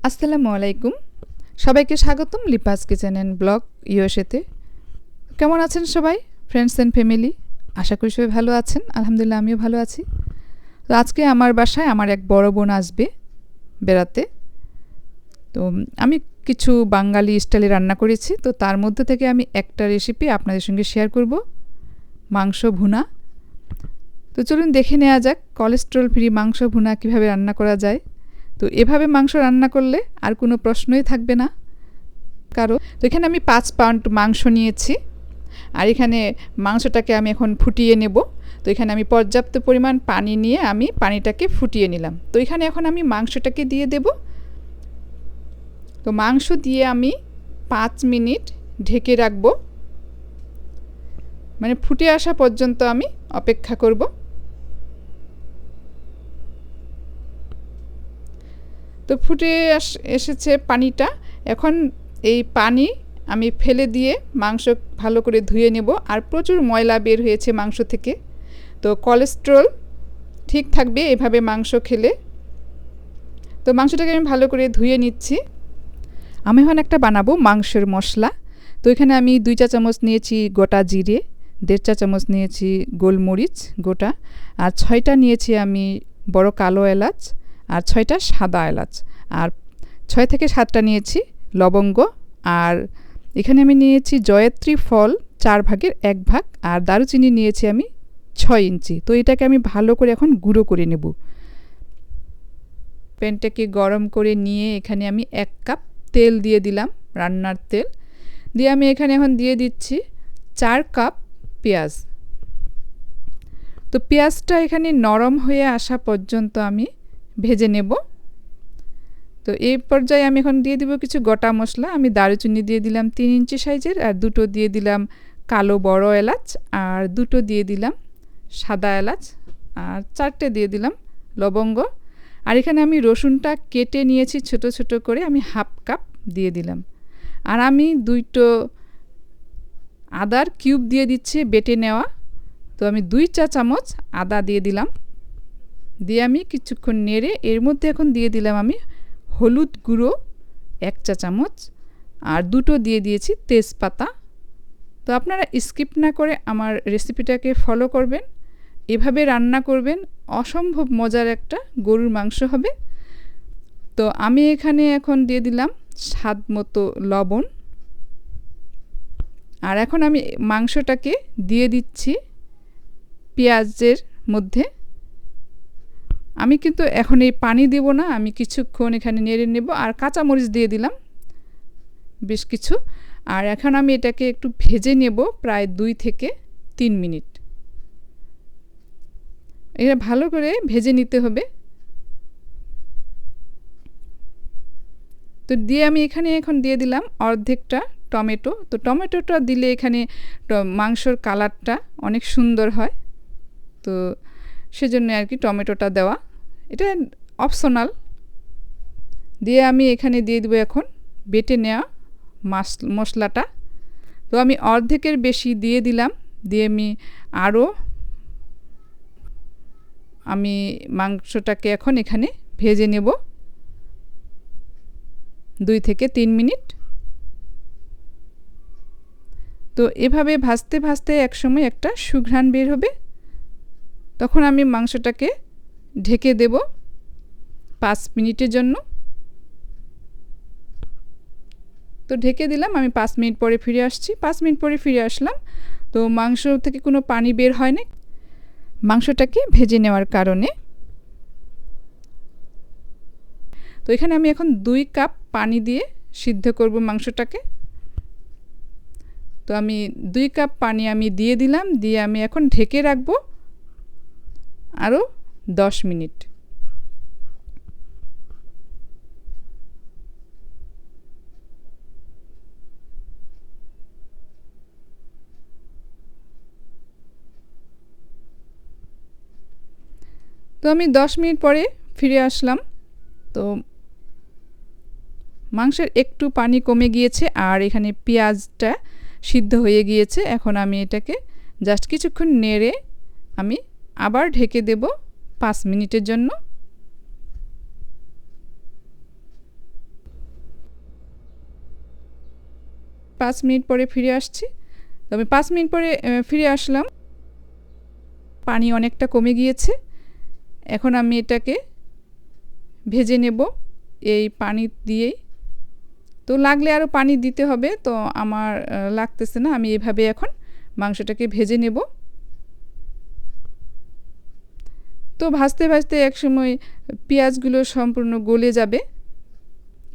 আসসালামু আলাইকুম। সবাইকে স্বাগতম লিপাস কিচেন অ্যান্ড ব্লগ ইউএসএতে। কেমন আছেন সবাই, ফ্রেন্ডস অ্যান্ড ফ্যামিলি? আশা করি সবাই ভালো আছেন। আলহামদুলিল্লাহ, আমিও ভালো আছি। তো আজকে আমার বাসায় আমার এক বড় বোন আসবে বেড়াতে। তো আমি কিছু বাঙালি স্টাইলে রান্না করেছি। তো তার মধ্যে থেকে আমি একটা রেসিপি আপনাদের সঙ্গে শেয়ার করব, মাংস ভুনা। তো চলুন দেখে নেওয়া যাক কোলেস্টেরল ফ্রি মাংস ভুনা কীভাবে রান্না করা যায়। তো এভাবে মাংস রান্না করলে আর কোনো প্রশ্নই থাকবে না কারো। তো এখানে আমি 5 পাউন্ড মাংস নিয়েছি, আর এখানে মাংসটাকে আমি এখন ফুটিয়ে নেব। তো এখানে আমি পর্যাপ্ত পরিমাণ পানি নিয়ে আমি পানিটাকে ফুটিয়ে নিলাম। তো এখানে এখন আমি মাংসটাকে দিয়ে দেব। তো মাংস দিয়ে আমি 5 মিনিট ঢেকে রাখবো, মানে ফুটে আসা পর্যন্ত আমি অপেক্ষা করব। তো ফুটে এসেছে পানিটা। এখন এই পানি আমি ফেলে দিয়ে মাংস ভালো করে ধুয়ে নেব। আর প্রচুর ময়লা বের হয়েছে মাংস থেকে, তো কোলেস্টেরল ঠিক থাকবে এভাবে মাংস খেলে। তো মাংসটাকে আমি ভালো করে ধুয়ে নিচ্ছি। আমি এখন একটা বানাবো মাংসের মশলা। তো এখানে আমি 2 চা চামচ নিয়েছি গোটা জিরে, 1.5 চা চামচ নিয়েছি গোলমরিচ গোটা, আর 6টা নিয়েছি আমি বড় কালো এলাচ, আর 6টা সাদা এলাচ, আর 6 থেকে 7টা নিয়েছি লবঙ্গ, আর এখানে আমি নিয়েছি জয়ত্রী ফল 4 ভাগের 1 ভাগ, আর দারুচিনি নিয়েছি আমি 6 ইঞ্চি। তো এটাকে আমি ভালো করে এখন গুঁড়ো করে নেব। প্যানটাকে গরম করে নিয়ে এখানে আমি 1 কাপ তেল দিয়ে দিলাম, রান্নার তেল দিয়ে আমি এখানে এখন দিয়ে দিচ্ছি 4 কাপ পেঁয়াজ। তো পেঁয়াজটা এখানে নরম হয়ে আসা পর্যন্ত আমি ভেজে নেব। তো এই পর্যায়ে আমি এখন দিয়ে দিব কিছু গোটা মশলা। আমি দারুচিনি দিয়ে দিলাম 3 ইঞ্চি সাইজের, আর 2টো দিয়ে দিলাম কালো বড় এলাচ, আর 2টো দিয়ে দিলাম সাদা এলাচ, আর 4টে দিয়ে দিলাম লবঙ্গ। আর এখানে আমি রসুনটা কেটে নিয়েছি ছোট ছোট করে, আমি হাফ কাপ দিয়ে দিলাম। আর আমি 2টো আদার কিউব দিয়ে দিচ্ছি বেটে নেওয়া। তো আমি 2 চা চামচ আদা দিয়ে দিলাম, দিয়ে আমি কিছুক্ষণ নেড়ে এর মধ্যে এখন দিয়ে দিলাম আমি হলুদ গুঁড়ো 1 চা চামচ, আর 2টো দিয়ে দিয়েছি তেজপাতা। তো আপনারা স্কিপ না করে আমার রেসিপিটাকে ফলো করবেন, এভাবে রান্না করবেন, অসম্ভব মজার একটা গরুর মাংস হবে। তো আমি এখানে এখন দিয়ে দিলাম স্বাদ মতো লবণ, আর এখন আমি মাংসটাকে দিয়ে দিচ্ছি পেঁয়াজের মধ্যে। আমি কিন্তু এখন এই পানি দেব না, আমি কিছুক্ষণ এখানে নেড়ে নেব। আর কাঁচামরিচ দিয়ে দিলাম বেশ কিছু। আর এখন আমি এটাকে একটু ভেজে নেব প্রায় 2 থেকে 3 মিনিট। এটা ভালো করে ভেজে নিতে হবে। তো দিয়ে আমি এখানে এখন দিয়ে দিলাম অর্ধেকটা টমেটো। তো টমেটোটা দিলে এখানে মাংসর কালারটা অনেক সুন্দর হয়, তো সেজন্য আর কি টমেটোটা দেওয়া, এটা অপশনাল। দিয়ে আমি এখানে দিয়ে দেবো এখন বেটে নেওয়া মশলাটা। তো আমি অর্ধেকের বেশি দিয়ে দিলাম, দিয়ে আমি মাংসটাকে এখন এখানে ভেজে নেব 2 থেকে 3 মিনিট। তো এভাবে ভাজতে ভাজতে একসময় একটা সুঘ্রাণ বের হবে, তখন আমি মাংসটাকে ঢেকে দেব 5 মিনিটের জন্য। তো ঢেকে দিলাম, আমি 5 মিনিট পরে ফিরে আসছি। 5 মিনিট পরে ফিরে আসলাম। তো মাংস থেকে কোনো পানি বের হয় না মাংসটাকে ভেজে নেওয়ার কারণে। তো এখানে আমি এখন 2 কাপ পানি দিয়ে সিদ্ধ করব মাংসটাকে। তো আমি 2 কাপ পানি আমি দিয়ে দিলাম, দিয়ে আমি এখন ঢেকে রাখবো আরও 10 মিনিট। তো আমি 10 মিনিট পরে ফিরে আসলাম। তো মাংসের একটু পানি কমে গিয়েছে, আর এখানে পেঁয়াজটা সিদ্ধ হয়ে গিয়েছে। এখন আমি এটাকে জাস্ট কিছুক্ষণ নেড়ে আমি আবার ঢেকে দেব 5 মিনিটের জন্য। 5 মিনিট পরে ফিরে আসছি। তো আমি 5 মিনিট পরে ফিরে আসলাম। পানি অনেকটা কমে গিয়েছে। এখন আমি এটাকে ভেজে নেব এই পানি দিয়েই। তো লাগলে আরও পানি দিতে হবে, তো আমার লাগতেছে না। আমি এভাবে এখন মাংসটাকে ভেজে নেব। তো ভাজতে ভাজতে একসময় পেঁয়াজগুলো সম্পূর্ণ গলে যাবে,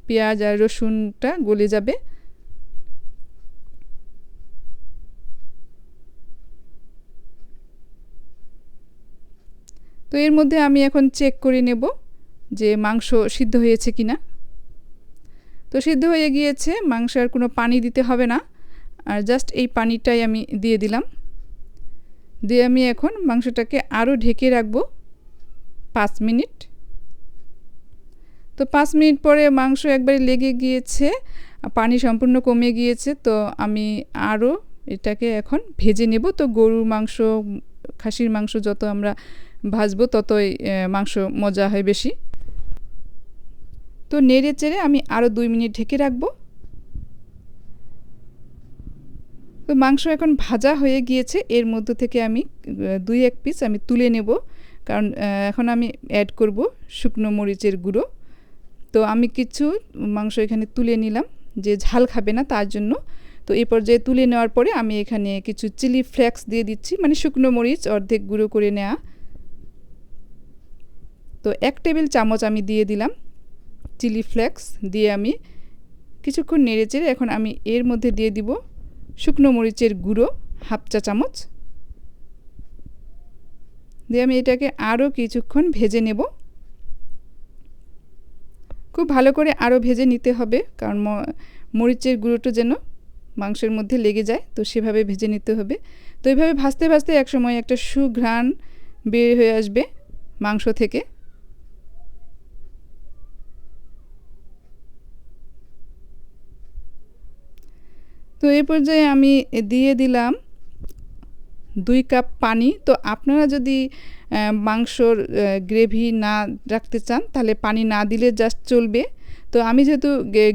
পেঁয়াজ আর রসুনটা গলে যাবে। তো এর মধ্যে আমি এখন চেক করে নেব যে মাংস সিদ্ধ হয়েছে কিনা। তো সিদ্ধ হয়ে গিয়েছে, মাংস আর কোনো পানি দিতে হবে না, আর জাস্ট এই পানিটাই আমি দিয়ে দিলাম। দিয়ে আমি এখন মাংসটাকে আরও ঢেকে রাখবো 5 মিনিট। তো 5 মিনিট পরে মাংস একবারে লেগে গিয়েছে, পানি সম্পূর্ণ কমে গিয়েছে। তো আমি আরও এটাকে এখন ভেজে নেব। তো গরুর মাংস, খাসির মাংস যত আমরা ভাজবো ততই মাংস মজা হয় বেশি। তো নেড়ে চেড়ে আমি আরও 2 মিনিট ঢেকে রাখবো। তো মাংস এখন ভাজা হয়ে গিয়েছে। এর মধ্য থেকে আমি 2-1 পিস আমি তুলে নেব, কারণ এখন আমি অ্যাড করব শুকনো মরিচের গুঁড়ো। তো আমি কিছু মাংস এখানে তুলে নিলাম, যে ঝাল খাবে না তার জন্য। তো এই পর্যায়ে তুলে নেওয়ার পরে আমি এখানে কিছু চিলি ফ্লেক্স দিয়ে দিচ্ছি, মানে শুকনো মরিচ অর্ধেক গুঁড়ো করে নেওয়া। তো 1 টেবিল চামচ আমি দিয়ে দিলাম চিলি ফ্লেক্স। দিয়ে আমি কিছুক্ষণ নেড়েচেড়ে এখন আমি এর মধ্যে দিয়ে দিব শুকনো মরিচের গুঁড়ো 1/2 চা চামচ। দিয়ে আমি এটাকে আরও কিছুক্ষণ ভেজে নেব। খুব ভালো করে আরও ভেজে নিতে হবে, কারণ মরিচের গুঁড়োটা যেন মাংসের মধ্যে লেগে যায়, তো সেভাবে ভেজে নিতে হবে। তো এইভাবে ভাজতে ভাজতে একসময় একটা সুঘ্রাণ বের হয়ে আসবে মাংস থেকে। তো এই পর্যায়ে আমি দিয়ে দিলাম 2 কাপ পানি। তো আপনারা যদি মাংসর গ্রেভি না রাখতে চান তাহলে পানি না দিলে জাস্ট চলবে। তো আমি যেহেতু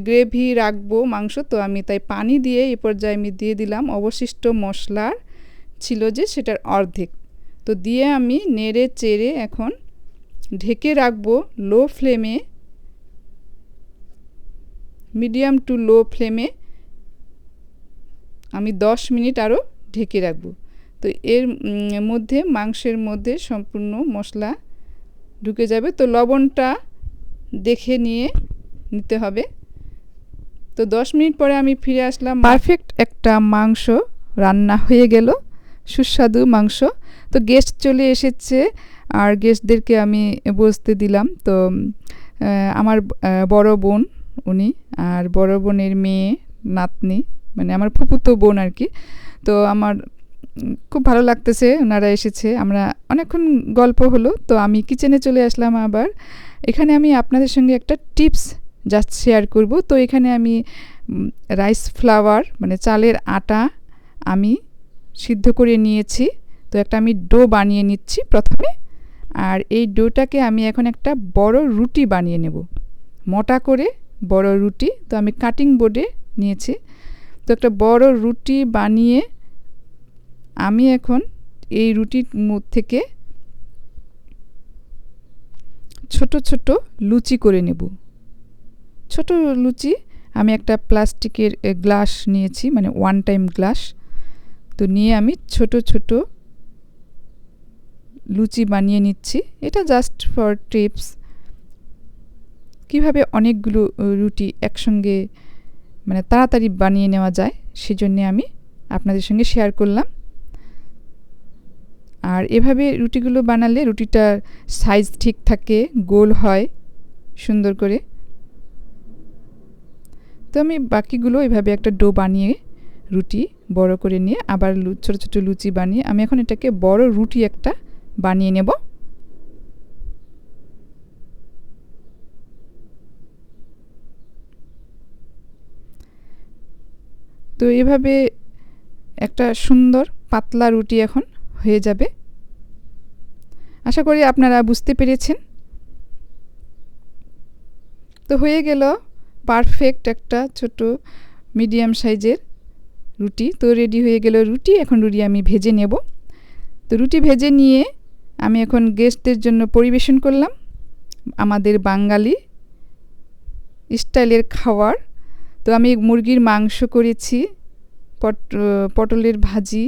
গ্রেভি রাখবো মাংস, তো আমি তাই পানি দিয়ে এই পর্যায়ে আমি দিয়ে দিলাম অবশিষ্ট মশলার ছিল যে সেটার অর্ধেক। তো দিয়ে আমি নেড়ে চেড়ে এখন ঢেকে রাখবো লো ফ্লেমে, মিডিয়াম টু লো ফ্লেমে আমি 10 মিনিট আরও ঢেকে রাখবো। তো এর মধ্যে মাংসের মধ্যে সম্পূর্ণ মশলা ঢুকে যাবে। তো লবণটা দেখে নিতে হবে। তো 10 মিনিট পরে আমি ফিরে আসলাম। পারফেক্ট একটা মাংস রান্না হয়ে গেল, সুস্বাদু মাংস। তো গেস্ট চলে এসেছে, আর গেস্টদেরকে আমি বসতে দিলাম। তো আমার বড় বোন উনি, আর বড় বোনের মেয়ে, নাতনি, মানে আমার ফুফুতো বোন আর কি। তো আমার খুব ভালো লাগতেছে ওনারা এসেছে, আমরা অনেকক্ষণ গল্প হলো। তো আমি কিচেনে চলে আসলাম আবার। এখানে আমি আপনাদের সঙ্গে একটা টিপস জাস্ট শেয়ার করব। তো এখানে আমি রাইস ফ্লাওয়ার, মানে চালের আটা আমি সিদ্ধ করে নিয়েছি। তো একটা আমি ডো বানিয়ে নিচ্ছি প্রথমে, আর এই ডোটাকে আমি এখন একটা বড় রুটি বানিয়ে নেব, মোটা করে বড় রুটি। তো আমি কাটিং বোর্ডে নিয়েছি। তো একটা বড় রুটি বানিয়ে আমি এখন এই রুটির থেকে ছোট ছোট লুচি করে নেব। ছোট লুচি আমি একটা প্লাস্টিকের গ্লাস নিয়েছি, মানে 1 টাইম গ্লাস। তো নিয়ে আমি ছোট ছোট লুচি বানিয়ে নিচ্ছি। এটা জাস্ট ফর টিপস, কীভাবে অনেকগুলো রুটি একসঙ্গে মানে তাড়াতাড়ি বানিয়ে নেওয়া যায়, সেজন্য আমি আপনাদের সঙ্গে শেয়ার করলাম। আর এভাবে রুটিগুলো বানালে রুটিটার সাইজ ঠিক থাকে, গোল হয় সুন্দর করে। তো আমি বাকিগুলো এভাবে একটা ডো বানিয়ে রুটি বড় করে নিয়ে আবার ছোট ছোট লুচি বানিয়ে আমি এখন এটাকে বড় রুটি একটা বানিয়ে নেব। তো এভাবে একটা সুন্দর পাতলা রুটি এখন হয়ে যাবে। আশা করি আপনারা বুঝতে পেরেছেন। তো হয়ে গেল পারফেক্ট একটা ছোট মিডিয়াম সাইজের রুটি। তো রেডি হয়ে গেল রুটি। এখন রুটি আমি ভেজে নেব। তো রুটি ভেজে নিয়ে আমি এখন গেস্টদের জন্য পরিবেশন করলাম আমাদের বাঙালি স্টাইলের খাবার। তো আমি মুরগির মাংস করেছি, পটলের ভাজি,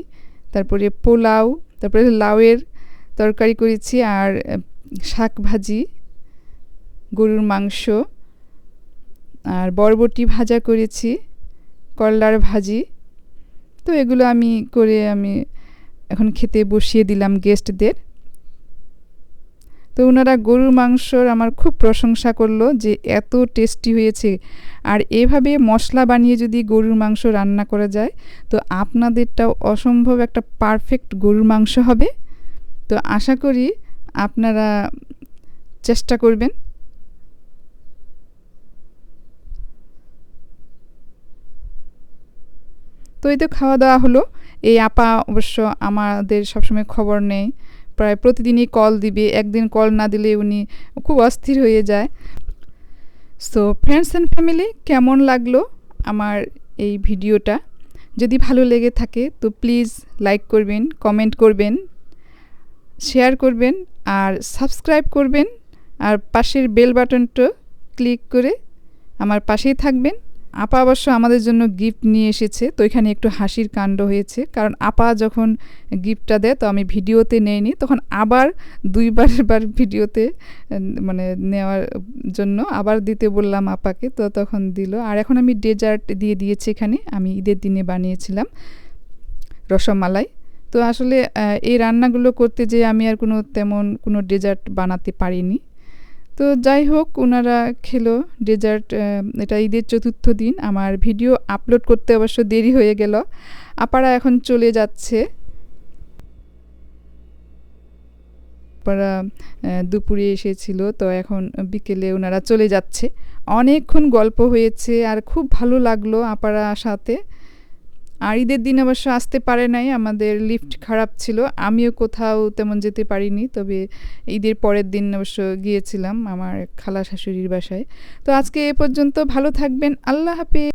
তারপরে পোলাও, তারপরে লাউয়ের তরকারি করেছি, আর শাক ভাজি, গরুর মাংস, আর বরবটি ভাজা করেছি, করলার ভাজি। তো এগুলো আমি এখন খেতে বসিয়ে দিলাম গেস্টদের। তো ওনারা গরুর মাংসর আমার খুব প্রশংসা করলো যে এত টেস্টি হয়েছে, আর এভাবে মশলা বানিয়ে যদি গরুর মাংস রান্না করা যায় তো আপনাদেরটাও অসম্ভব একটা পারফেক্ট গরুর মাংস হবে। তো আশা করি আপনারা চেষ্টা করবেন। তো এই তো খাওয়া দাওয়া হলো। এই আপা অবশ্য আমাদের সবসময় খবর নেয়, প্রায় প্রতিদিনই কল দিবে, একদিন কল না দিলে উনি খুব অস্থির হয়ে যায়। সো ফ্রেন্ডস অ্যান্ড ফ্যামিলি, কেমন লাগলো আমার এই ভিডিওটা? যদি ভালো লেগে থাকে তো প্লিজ লাইক করবেন, কমেন্ট করবেন, শেয়ার করবেন, আর সাবস্ক্রাইব করবেন, আর পাশের বেল বাটনটা ক্লিক করে আমার পাশেই থাকবেন। আপা অবশ্য আমাদের জন্য গিফট নিয়ে এসেছে। তো এখানে একটু হাসির কাণ্ড হয়েছে, কারণ আপা যখন গিফটটা দেয় তো আমি ভিডিওতে নেইনি, তখন আবার দুইবার ভিডিওতে মানে নেওয়ার জন্য আবার দিতে বললাম আপাকে, তো তখন দিল। আর এখন আমি ডেজার্ট দিয়ে দিয়েছি। এখানে আমি ঈদের দিনে বানিয়েছিলাম রসমালাই। তো আসলে এই রান্নাগুলো করতে যেয়ে আমি আর তেমন কোনো ডেজার্ট বানাতে পারিনি। তো যাই হোক, ওনারা খেলো ডেজার্ট। এটা ঈদের ৪র্থ দিন। আমার ভিডিও আপলোড করতে অবশ্য দেরি হয়ে গেল। আপারা এখন চলে যাচ্ছে। আপারা দুপুরে এসেছিল, তো এখন বিকেলে ওনারা চলে যাচ্ছে। অনেকক্ষণ গল্প হয়েছে আর খুব ভালো লাগলো আপারা সাথে। আর ঈদের দিন অবশ্য আসতে পারে নাই, আমাদের লিফট খারাপ ছিল, আমিও কোথাও তেমন যেতে পারিনি। তবে ঈদের পরের দিন অবশ্য গিয়েছিলাম আমার খালা শাশুড়ির বাসায়। তো আজকে এ পর্যন্ত, ভালো থাকবেন, আল্লাহ হাফেজ।